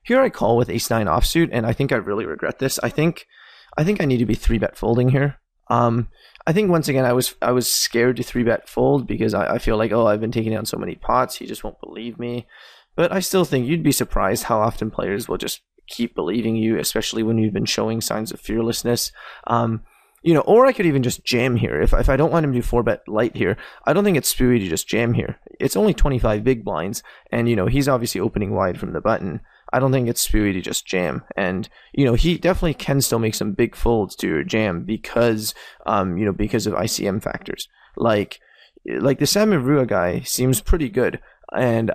here I call with ace-9 offsuit, and I think I really regret this. I think I need to be 3-bet folding here. I think once again I was scared to 3-bet fold because I feel like, oh, I've been taking down so many pots, he just won't believe me. But I still think you'd be surprised how often players will just keep believing you, especially when you've been showing signs of fearlessness. Or I could even just jam here. If I don't want him to do 4-bet light here, I don't think it's spooey to just jam here. It's only 25 big blinds, and he's obviously opening wide from the button. I don't think it's spooey to just jam. And, he definitely can still make some big folds to your jam because of ICM factors. Like the Samuel Rua guy seems pretty good. And,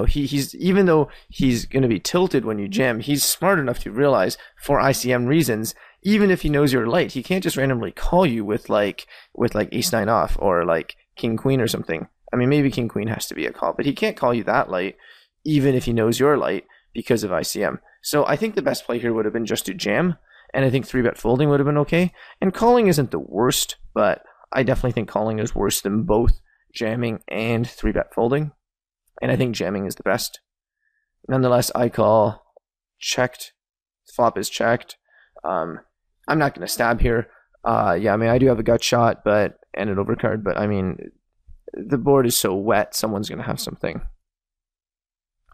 he's even though he's going to be tilted when you jam, he's smart enough to realize for ICM reasons, even if he knows you're light, he can't just randomly call you with ace-9 off or like king-queen or something. I mean, maybe king-queen has to be a call, but he can't call you that light, even if he knows you're light because of ICM. So I think the best play here would have been just to jam, and I think 3-bet folding would have been okay. And calling isn't the worst, but I definitely think calling is worse than both jamming and 3-bet folding. And I think jamming is the best. Nonetheless, I call checked. Flop is checked. I'm not going to stab here. I do have a gut shot and an overcard, but I mean, the board is so wet, someone's going to have something.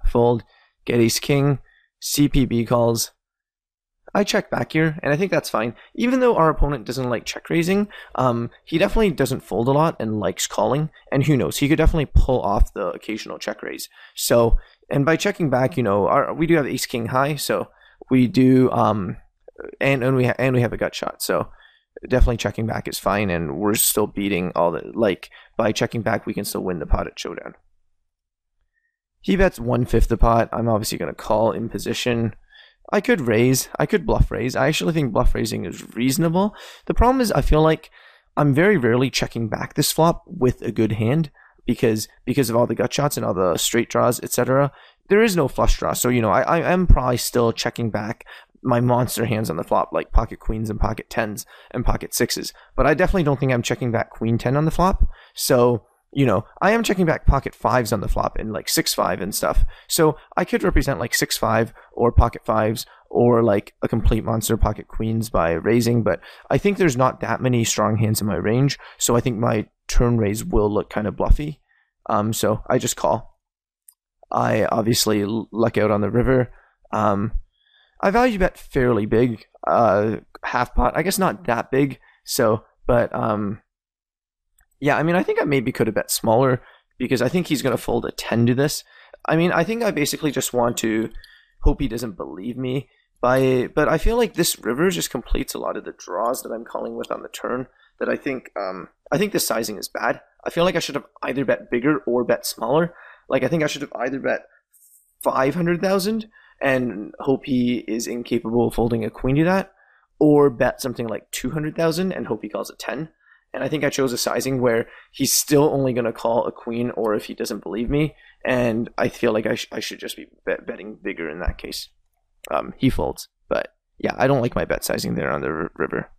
Fold, get ace king, CPB calls. I check back here, and I think that's fine. Even though our opponent doesn't like check raising, he definitely doesn't fold a lot and likes calling. And who knows, he could definitely pull off the occasional check raise. So, and by checking back, we do have ace king high, so we do, and we have a gut shot. So definitely checking back is fine, and we're still beating all the by checking back, we can still win the pot at showdown. He bets 1/5 the pot. I'm obviously going to call in position. I could raise. I could bluff raise. I actually think bluff raising is reasonable. The problem is I feel like I'm very rarely checking back this flop with a good hand because of all the gut shots and all the straight draws, etc. There is no flush draw. So, I am probably still checking back my monster hands on the flop, like pocket queens and pocket tens and pocket sixes. But I definitely don't think I'm checking back queen 10 on the flop. So, I am checking back pocket fives on the flop and like 6-5 and stuff. So I could represent like 6-5 or pocket fives or like a complete monster pocket queens by raising. But I think there's not that many strong hands in my range. So I think my turn raise will look kind of bluffy. So I just call. I obviously luck out on the river. I value bet fairly big, half pot. I guess not that big. So, but yeah, I mean, I think I maybe could have bet smaller because I think he's going to fold a 10 to this. I mean, I think I basically just want to hope he doesn't believe me but I feel like this river just completes a lot of the draws that I'm calling with on the turn that I think the sizing is bad. I feel like I should have either bet bigger or bet smaller. Like, I think I should have either bet 500,000 and hope he is incapable of folding a queen to that, or bet something like 200,000 and hope he calls a 10. And I think I chose a sizing where he's still only going to call a queen or if he doesn't believe me. And I feel like I should just be betting bigger in that case. He folds. But yeah, I don't like my bet sizing there on the river.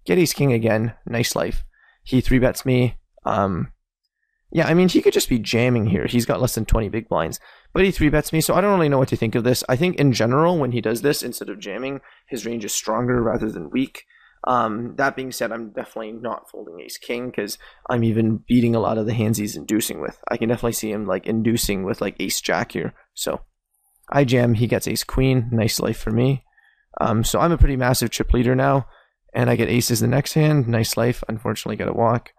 Get ace king again. Nice life. He 3-bets me. Yeah, I mean, he could just be jamming here. He's got less than 20 big blinds. But he 3-bets me, so I don't really know what to think of this. I think in general, when he does this, instead of jamming, his range is stronger rather than weak. That being said, I'm definitely not folding ace king because I'm even beating a lot of the hands he's inducing with. I can definitely see him like inducing with like ace jack here. So I jam, he gets ace queen. Nice life for me. So I'm a pretty massive chip leader now, and I get aces the next hand. Nice life. Unfortunately, got a walk.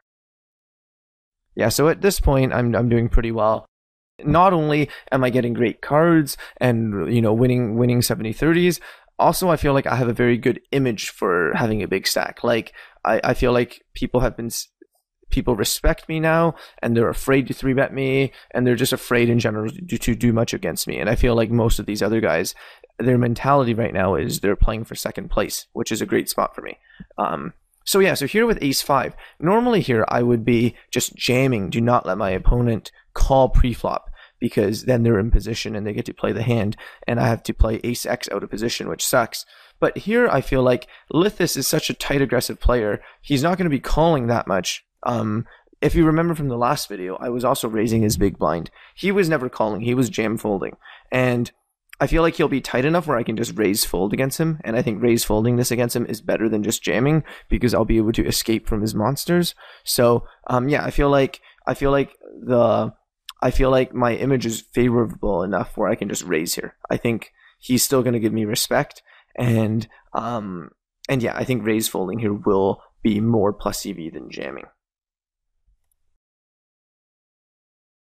Yeah, so at this point, I'm doing pretty well. Not only am I getting great cards and winning 70-30s, also I feel like I have a very good image for having a big stack. Like I feel like people respect me now, and they're afraid to 3-bet me, and they're just afraid in general to do much against me. And I feel like most of these other guys, their mentality right now is they're playing for second place, which is a great spot for me. So yeah, so here with ace 5, normally here I would be just jamming, do not let my opponent call pre-flop, because then they're in position and they get to play the hand, and I have to play ace X out of position, which sucks. But here I feel like Lithis is such a tight aggressive player, he's not going to be calling that much if you remember from the last video, I was also raising his big blind. He was never calling. He was jam folding. And I feel like he'll be tight enough where I can just raise fold against him. And I think raise folding this against him is better than just jamming because I'll be able to escape from his monsters. So, yeah, I feel like my image is favorable enough where I can just raise here. I think he's still going to give me respect. And yeah, I think raise folding here will be more plus EV than jamming.